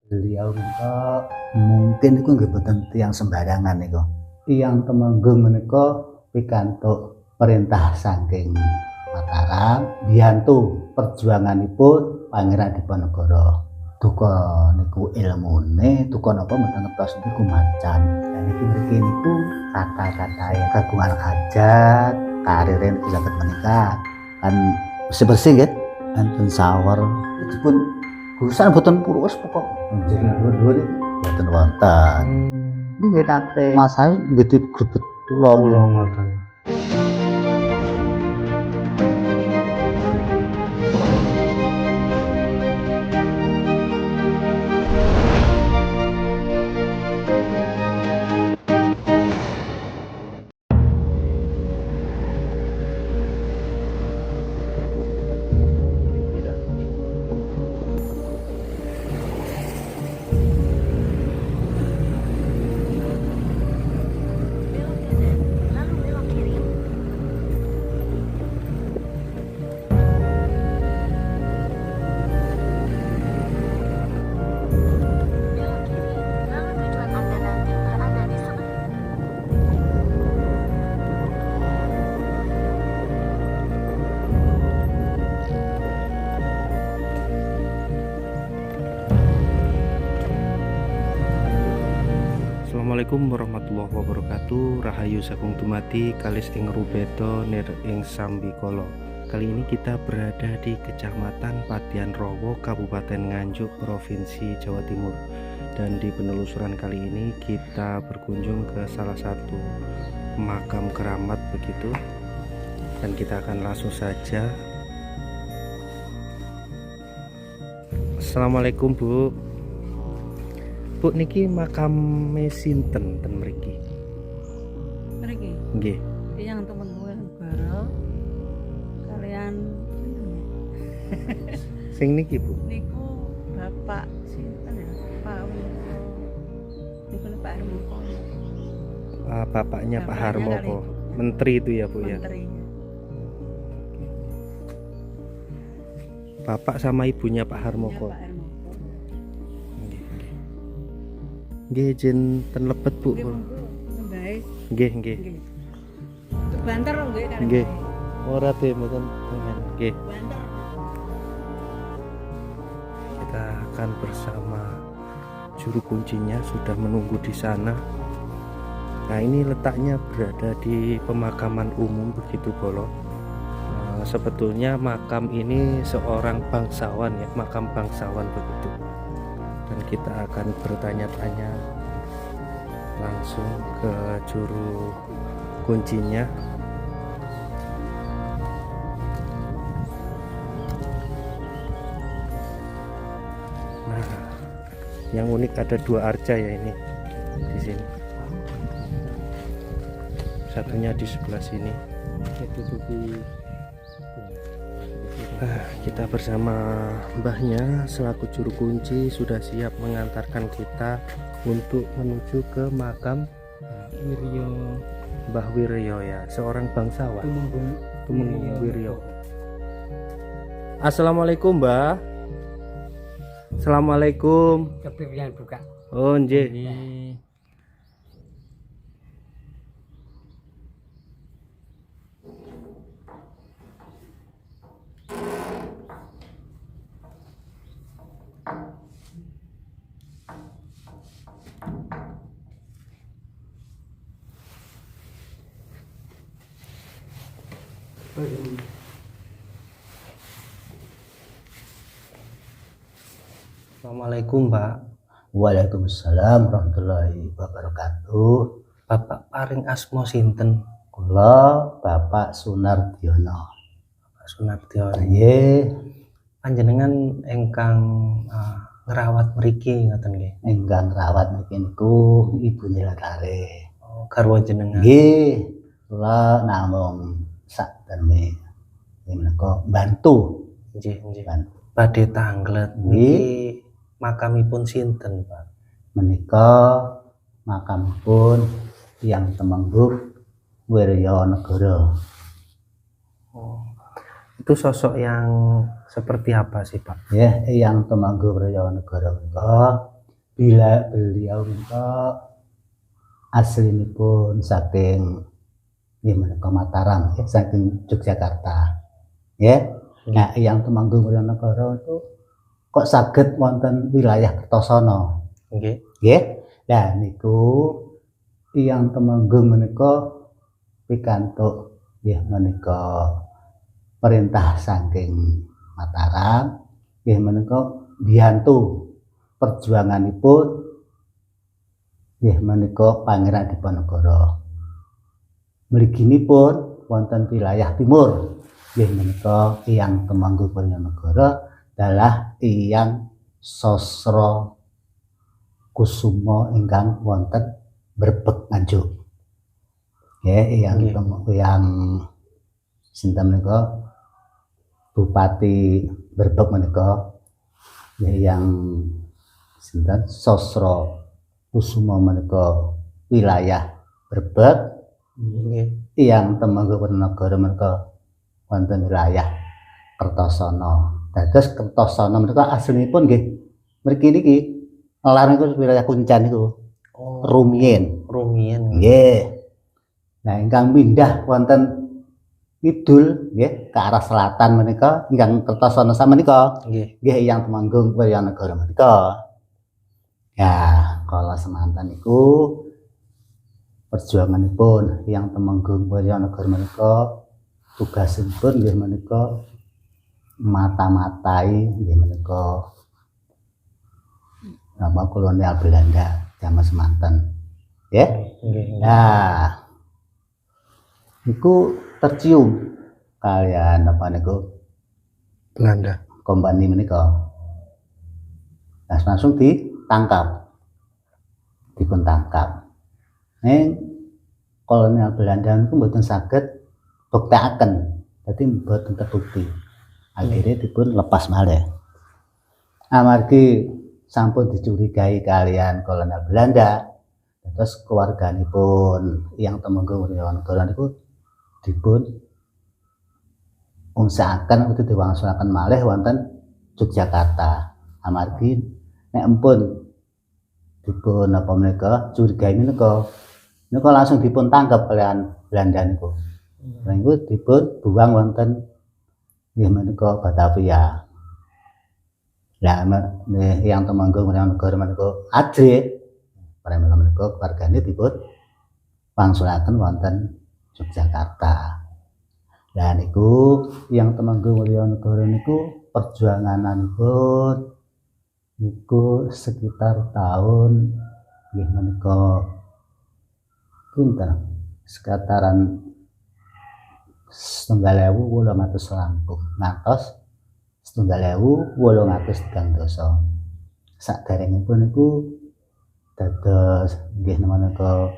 Beliau menika mungkin iku nggih boten tiyang sembarangan niku. Tiyang Temenggung menika pikantuk perintah saking Mataram biyantu perjuanganipun Pangeran Diponegoro. Duka niku ilmune, duka napa mboten ngertos niku macan. Dan iki mriki niku kata-katae kagungan hajat, karire niku saged meningkat. Kan bersih-bersih nggih, enten sawer, pun gurusan boten purus pokok jadi dhuwur-dhuwur iki boten wonten. Nggih nate masae nggih grebet kula ngoten. Assalamualaikum warahmatullahi wabarakatuh. Rahayu Sagung Dumadi kalis ing Rubedo nir ing Sambikolo. Kali ini kita berada di Kecamatan Padian Rowo, Kabupaten Nganjuk, Provinsi Jawa Timur. Dan di penelusuran kali ini kita berkunjung ke salah satu makam keramat begitu. Dan kita akan langsung saja. Assalamualaikum Bu. Bu niki makame sinten ten mriki? Mriki. Nggih. Tiyang Temenggung Negara kalian Sing niki Bu. niku Bapak sinten ya? Pak Wiro. Niku Pak Harmoko. Bapaknya Pak Bapaknya Harmoko, kali menteri itu ya Bu ya. Menterinya. Bapak sama ibunya Pak Ya, Harmoko. Pak Harmoko. Nggih jen ten lebet Bu. Nggih monggo baik. Nggih nggih. Nggih. Untuk banter lho nggih kali. Nggih. Ora teh mboten. Nggih. Banter. Kita akan bersama juru kuncinya sudah menunggu di sana. Nah, ini letaknya berada di pemakaman umum begitu Bolo. Sebetulnya makam ini seorang bangsawan ya, makam bangsawan begitu. Dan kita akan bertanya-tanya langsung ke juru kuncinya. Nah, yang unik ada dua arca ya ini di sini. Satunya di sebelah sini. Kita bersama mbahnya selaku juru kunci sudah siap mengantarkan kita untuk menuju ke makam Wiryo, Mbah Wiryo ya, seorang bangsawan. Temenggung Wiryo. Assalamualaikum Mbah. Assalamualaikum. Kepikiran buka. Oh nggih. Assalamualaikum Mbak. Waalaikumsalam warahmatullahi wabarakatuh. Bapak paring asma sinten? Kula Bapak Sunardiono. Pak Sunardiono. Nggih, Panjenengan engkang ngrawat mriki ngoten nggih. ingkang rawat niki niku ibune Lakare. Oh, garwa jenengan. Nggih, kula namung sakdene menika bantu. Nggih, nggih. Bantu. Badhe tanglet niki makamipun sinten, Pak? Menika makamipun tiyang Temenggung Wiryo Negara. Oh. Itu sosok yang seperti apa sih, Pak? Ya, yang Temenggung Wiryo Negara menika bila beliau menika aslinipun saking nggih menika Mataram ya, saking Yogyakarta. Ya. Nah, yang Temanggung Wiryanegara itu kok saged wonten wilayah Kertosono. Nggih. Nggih. Lah niku tiyang Temanggung menika pikantuk nggih menika perintah saking Mataram nggih menika biyantu perjuanganipun nggih menika Pangeran Diponegoro. Mliginipun wonten wilayah timur nggih menika tiyang Temanggung Wiryanegara dalah tiyang Sosro Kusumo ingkang wonten Brebeg Nganjuk. Nggih yang sinten menika Bupati Brebeg menika yang sinten Sosro Kusumo menika wilayah Brebeg. Yang Temanggung Wiryanegara menika wonten wilayah Kertosono. Dados Kertosono menika aslinipun nggih mriki niki lar niku wilayah Kuncen niku. Rumiyin. Nggih. Nah, ingkang pindah wonten kidul nggih ke arah selatan menika ingkang Kertosono samenika nggih yang Temanggung Wiryanegara menika. Ya, kala semanten niku perjuanganipun yang Temanggung Wiryanegara menika tugasipun nggih menika mata-matai nggih menika kolonial Belanda zaman semanten. Nggih. Nah, niku tercium kalian apa niku Belanda. Kompani menika. Nah, langsung ditangkap. Dipun tangkap. Kolonial Belanda niku mboten saged buktekaken. Dadi mboten terbukti. Akhirnya dipun lepas malih. Amargi sampun dicurigai kalian kolonial Belanda, terus keluarganipun yang Temanggung Wiryanegara niku dipun unsakaken utawa diwangsulaken malih wonten Yogyakarta. Amargi nek empun dipun apa menika curigai menika langsung dipun tangkap kalian Belanda niku. Niku dipun buang wonten nggih menika Batavia. Lah yang Temanggung Wiryanegara menika ajrih pramila menika keluargane dipun wangsulaken wonten Yogyakarta. Lah niku yang Temanggung Wiryanegara niku perjuangananipun niku sekitar tahun nggih menika pinten sekitaran 1800 langkung ngantos 1830. Saderengipun niku dados nggih menika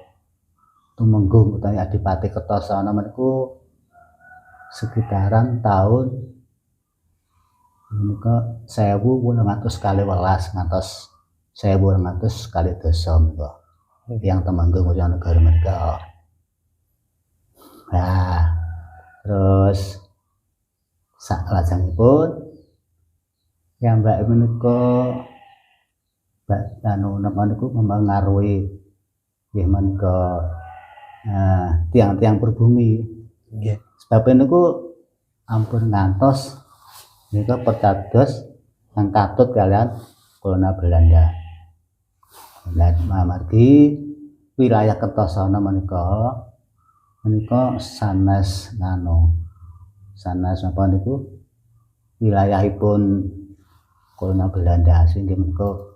Tumenggung utawi Adipati Kertosono niku sekitaran tahun menika 1812 ngantos 1812 menika yang Temanggung Wiryanegara menika. Nah, terus saklajengipun yang Mbak menika napa niku mempengaruhi nggih menika tiang-tiang pribumi. Nggih. Sebab niku ampun ngantos nika percados yang katut kalian kolonial Belanda. Lah amargi wilayah Kertosono menika sanes napa niku wilayahipun kolonial Belanda sehingga menika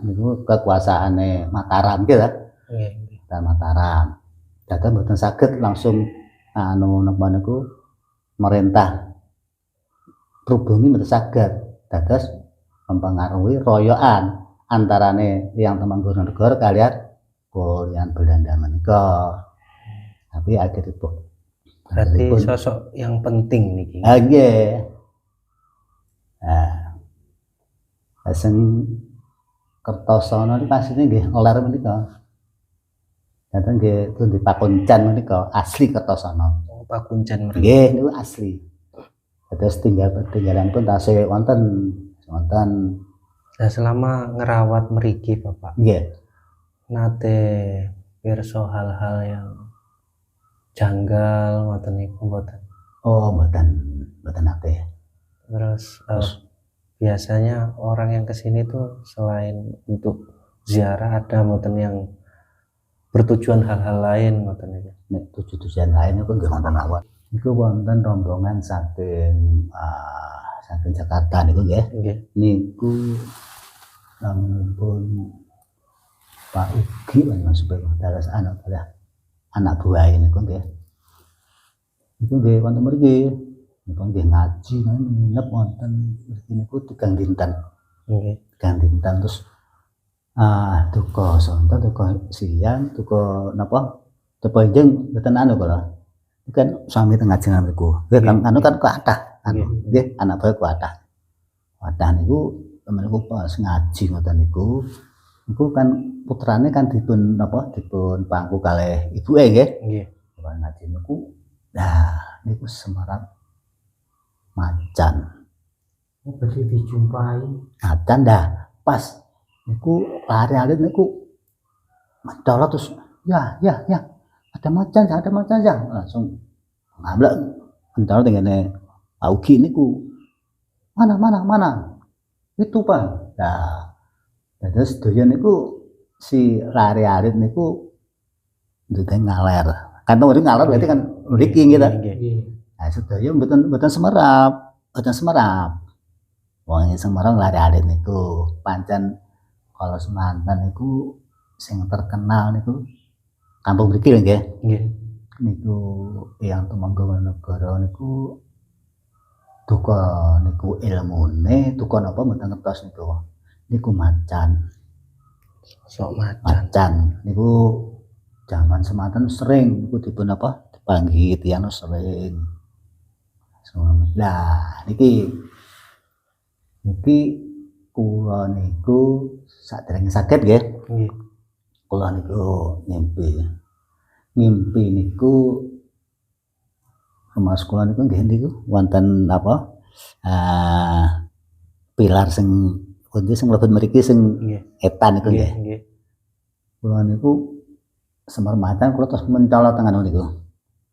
niku kekuasaane Mataram nggih ta. Nggih. Mataram. Dados mboten saged langsung napa niku merintah pribumi mboten saged. Dados mempengaruhi royokan antarane yang Temanggung Wiryanegara kalian kolonial Belanda menika. Tapi akhiripun berarti sosok yang penting niki. Nggih. Nah, asing Kertosono niku asline nggih ler menika. Dateng nggih pundi Pakuncen menika asli Kertosono. Oh, Pakuncen mriki. Nggih niku asli. Terus tinggalanipun tasih wonten Nah, selama ngerawat mriki Bapak, Nggih. nate pirsa hal-hal yang janggal ngoten niku mboten. Oh, mboten nate. Terus Terus biasanya orang yang kesini tuh selain untuk ziarah ada mboten yang bertujuan hal-hal lain ngoten niku. nek tujuan lain niku nggih wonten mawon. Niku wonten rombongan saking Jakarta niku nggih. Nggih. Niku namunipun Pak Ugi Mas dalas anak buah niku nggih. Niku nggih wonten mriki. Niku nggih ngaji nginep wonten mriki niku 3 dinten. Nggih. 3 dinten terus duka sonten, duka siang, duka napa? Duka enjing mboten anu kula. Kan sami teng ngajengan niku. Nggih kan anu kan kathah anu. Nggih anak buah kathah. Kathah niku temen niku pas ngaji ngoten niku. Niku kan putrane kan dipun napa? Dipun pangku kalih ibuke nggih. Nggih. Ngaji niku nah niku semerap macan. Berarti dijumpai. Macan dah pas niku lari-lari niku mencolot terus ya ada macan ya langsung ngamblek mencolot ngene Pak Ugi niku mana itu Pak. Nah terus sedaya niku si lari-lari niku ndek ngaler kan ngaler berarti kan mriki gitu. Nah sedaya mboten semerap wong Semarang lari-lari niku pancen kalau semanten niku sing terkenal niku kampung mriki lho nggih. Nggih. Niku yang tumangga negara niku duka niku ilmune, duka napa mboten ngertos niku. Niku macan. Sok macan. Macan niku zaman semanten sering niku dipun apa? Dipanggi tiyang sering. Lah niki kula niku saderenge saged nggih. Nggih. Kula niku ngimpi niku rumah sekolah niku nggih niku wonten apa pilar sing pundi sing mlebet mriki sing etan niku nggih. Nggih. Kula niku semar macan kula terus mencolot teng anu niku.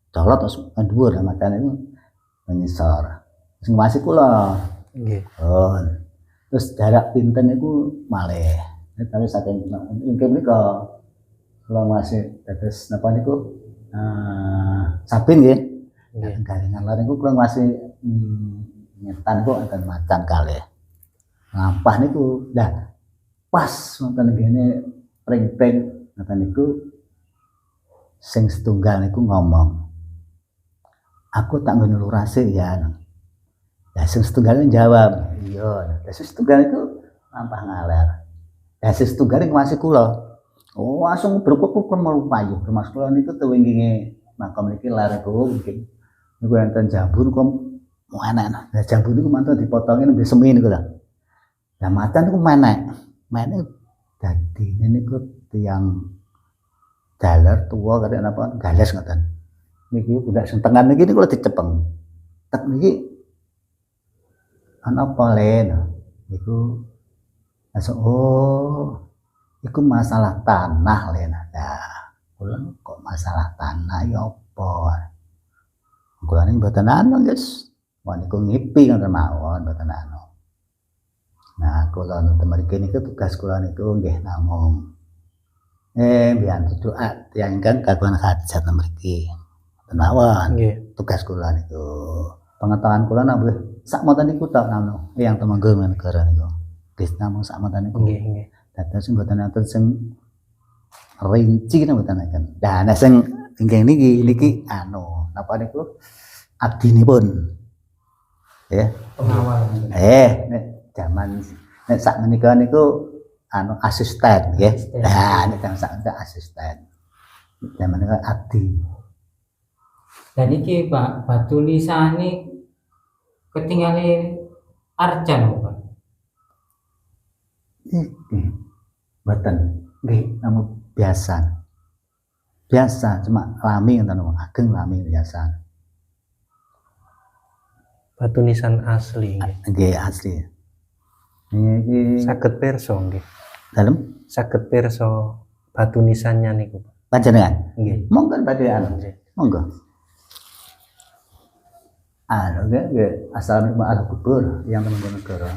Colot terus dhuwur macan niku mengisor. Sing masih kula. Nggih. Oh. Terus jarak pinten niku malih. Tapi saking mungkin menika kula masih dados napa niku sabin nggih. Garingan lare niku kula masih nyetan kok enten macan kalih. Lampah niku dah pas wonten ngene pring-pring ngoten niku sing setunggal niku ngomong. Aku tak ngene lurase ya. Lah sing setunggal jawab, iya. Lah sing setunggal iku lampah ngaler. Lah sing setunggal iku masih kula. Oh, langsung berkuku melupayu. Mas kula niku tewinginge makam niki lare kula mungkin. Niku enten jambu kok mau enak. Lah jambu niku mantep dipotongin nembe semi niku lho. Lah macan niku menek. Menek dadine niku tiyang daler tuwa kaya napa gales ngoten. Niki budak sing tengan niki kula dicepeng. Tek niki ana apa len niku langsung iku masalah tanah len. Nah, kula kok masalah tanah ya apa? Kula niki mboten anu, guys. Wong niku ngipi ngoten mawon mboten anu. Nah, kula nonton mriki niku tugas kula niku nggih namung biyantu doa tiyang ingkang kagungan hajat mriki. Mboten mawon. Nggih. Tugas kula niku. Pengetahuan kula nambah sakmonten niku tok anu yang temenggung negara niku. Wis namung sakmonten niku. Nggih. Dados mboten enten sing rinci mboten enten. Lah nek sing ingkang niki anu napa niku abdinipun. Ya. Pengawal. Nek jaman nek sak menika niku anu asisten nggih. Lah nek sak asisten. Jaman niku abdi. Dan iki Pak, batu lisane ketinggalan Arjan Pak. Mboten nggih namun biasa. Biasa cuma lami ngoten ageng lami biasa. Batu nisan asli. Nggih asli. Niki Saged pirsa nggih. dalem Saged pirsa batu nisannya niku, Pak. panjenengan. Nggih. Monggo badhe anu. Nggih. Monggo. Anu nggih Assalamualaikum ala kubur yang teman-teman negara.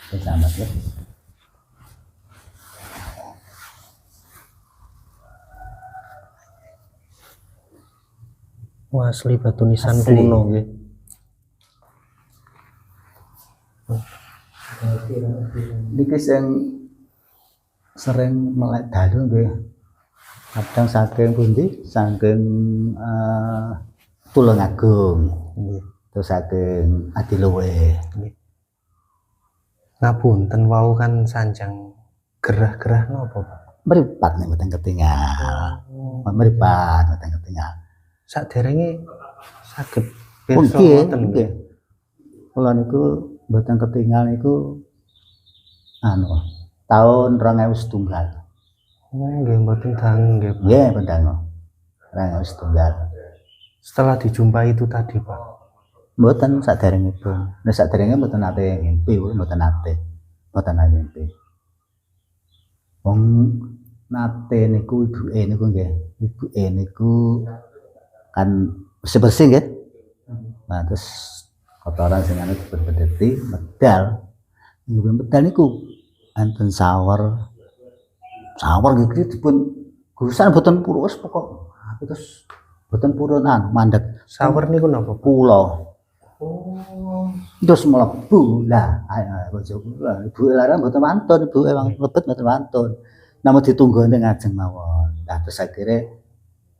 Selamat ya. Wah, asli batu nisan Asli. kuno nggih. Niki sing sering melek dalu nggih. Kadang saking pundi? Saking Tulungagung. Nggih. Terus saking Adiluwe. Ngapunten wau kan sanjang gerah-gerah napa, Pak? Mripat nek mboten ketinggal. Mripat mboten ketinggal. Saderenge saged Oh pirsa nggih, ngoten nggih. nggih. Kula niku mboten ketinggal niku anu tahun 2001. Nggih mboten dangu nggih, Pak. Nggih, pendangu. 2001. Setelah dijumpai itu tadi, Pak. Mboten saderengipun. Nek saderenge mboten nate ngimpi, mboten nate. Mboten nate ngimpi. Wong nate niku ibuke niku nggih. Ibuke niku kan bersih-bersih nggih. Nah, terus kotoran sing anu dibedeti medal. Nggih medal niku enten sawer. Sawer nggih dipun gusan boten purus pokok. Terus boten purunan mandeg Sawer niku napa, Pak? kula. Oh. Terus mlebu lah bojoku ibu larang mboten wantun ibu emang lebet mboten wantun namun ditunggu ning ngajeng mawon nah terus akhire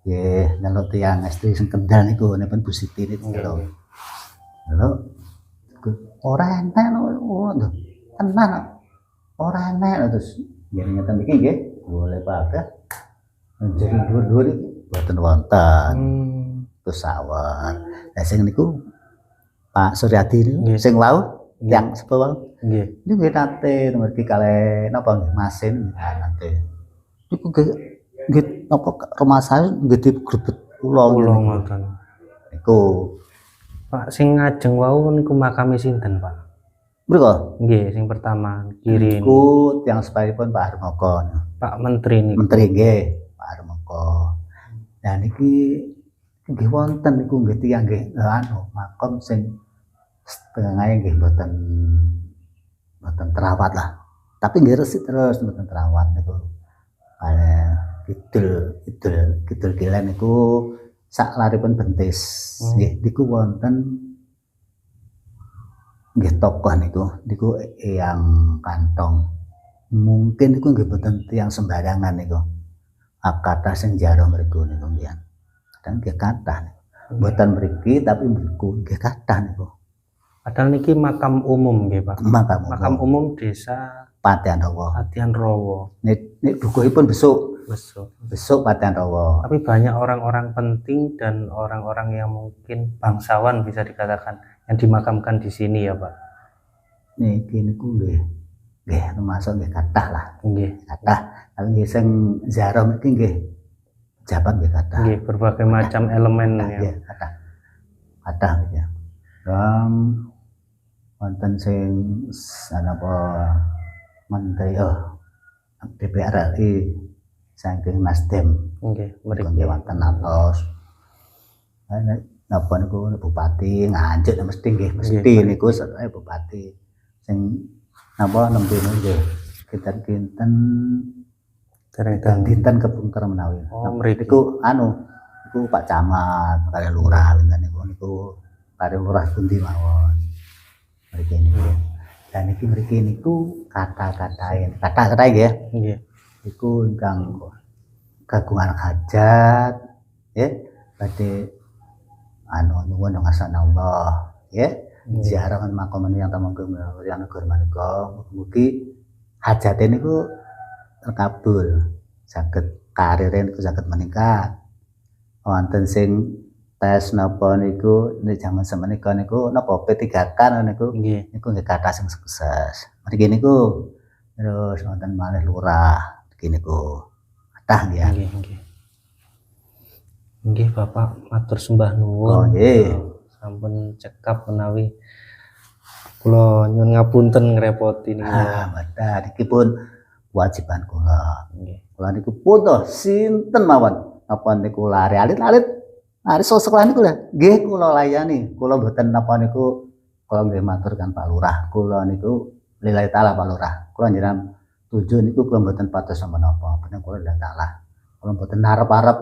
nggih njaluk tiyang estri sing Kendal niku nipun Bu Siti niku lho ora enak lho tenan ora enak terus nggih ngeten iki nggih boleh pakai jadi dhuwur-dhuwur iki mboten wonten terus sawer lah sing niku Pak Suryadi niku Nggih. sing wau yang sapa wau Nggih. niku nggih nate mergi kalih napa nggih masin nate niku nggih napa rumah saya nggih digrebet kula Kula niku. ngoten. Niku Pak sing ngajeng wau niku makame sinten, Pak? mriku Nggih, sing pertama kiri niku tiyang sepaipun Pak Harmoko Pak Menteri niku. menteri nggih Pak Harmoko nah niki nggih wonten niku nggih tiyang nggih anu makom sing setengahnya nggih mboten terawat lah. Tapi nggih resik terus mboten terawat niku. Kidul kilen niku sak laripun bentis. Nggih niku wonten nggih tokoh niku Eyang Kantong. Mungkin niku nggih mboten tiyang sembarangan niku. Kathah sing jaroh mriku niku mbiyen. Kadang nggih kathah. Mboten mriki tapi mriku nggih kathah niku. Padahal niki makam umum nggih, Pak. Makam umum Desa Patian Rawa. Patian Rowo. Nek dukuhipun besok Besok. Patian Rawa. Tapi banyak orang-orang penting dan orang-orang yang mungkin bangsawan bisa dikatakan yang dimakamkan di sini ya, Pak. Niki niku nggih termasuk nggih kathah lah. Nggih. Kathah. Tapi nggih sing ziarah niki nggih jabat nggih kathah. Nggih, berbagai macam elemen ya. Nggih kathah. Kathah ya. Wonten sing napa menteri DPR RI saking Nasdem. Nggih, Mriki mriki. wonten atos. Napa niku bupati Nganjuk mesti nggih mesti Nggih. niku bupati sing napa nembe nggih kinten Dereng dinten kepungker menawi. Oh, mriki. Niku niku Pak Camat kali lurah pinten niku kali lurah pundi mawon. Mriki niku. Dan mriki niku kata-katain nggih. Nggih. Iku ingkang kagungan hajat nggih badhe nyuwun ngarsane Allah nggih ziarah makam yang tamanggung yang negara menika mugi hajate niku terkabul saged karire niku saged meningkat wonten sing tes napa niku nek jaman semenika niku napa P3K niku Nggih. niku nggih kathah sing sukses mriki niku terus wonten malih lurah mriki niku kathah nggih. Nggih, nggih. Nggih, Bapak matur sembah nuwun. Oh, nggih. Sampun cekap menawi Kula nyuwun ngapunten ngrepoti niku. Betul iki pun kewajiban kula. Nggih. Kula niku putuh sinten mawon napa niku lare alit-alit sosok niku lho nggih kula layani. Kula mboten napa niku kula nggih maturkan Pak Lurah. Kula niku lillahi taala Pak Lurah. Kula njenengan tujuh niku kula mboten patos menapa. Bener kula lillahi taala. Kula mboten arep-arep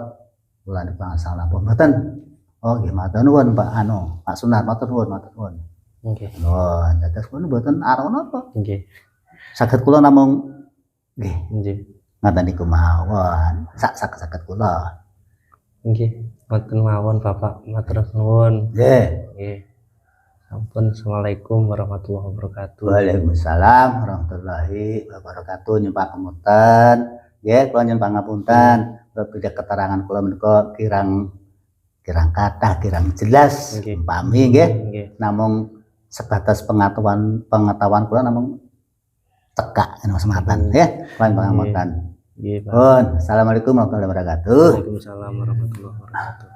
kula niku asal napa mboten. Oh nggih matur nuwun Pak Pak Sunar matur nuwun matur nuwun. Nggih. Nuwun dados kula mboten arep napa. Nggih. Saged kula namung nggih Nggih. ngaten niku mawon. Saged kula. Nggih. Mboten mawon Bapak, matur nuwun. Nggih. Nggih. Sampun. Assalamualaikum warahmatullahi wabarakatuh. Waalaikumsalam warahmatullahi wabarakatuh. Nyuwun pangapunten. Nggih, kula nyuwun pangapunten. Beda keterangan kula menika kirang kathah, kirang jelas. Nggih. Umpami nggih, Nggih. namung sebatas pengetahuan kula namung teka sematan nggih. Kula pangapunten. Nggih, Pak. Pun, assalamualaikum warahmatullahi wabarakatuh. Waalaikumsalam warahmatullahi wabarakatuh.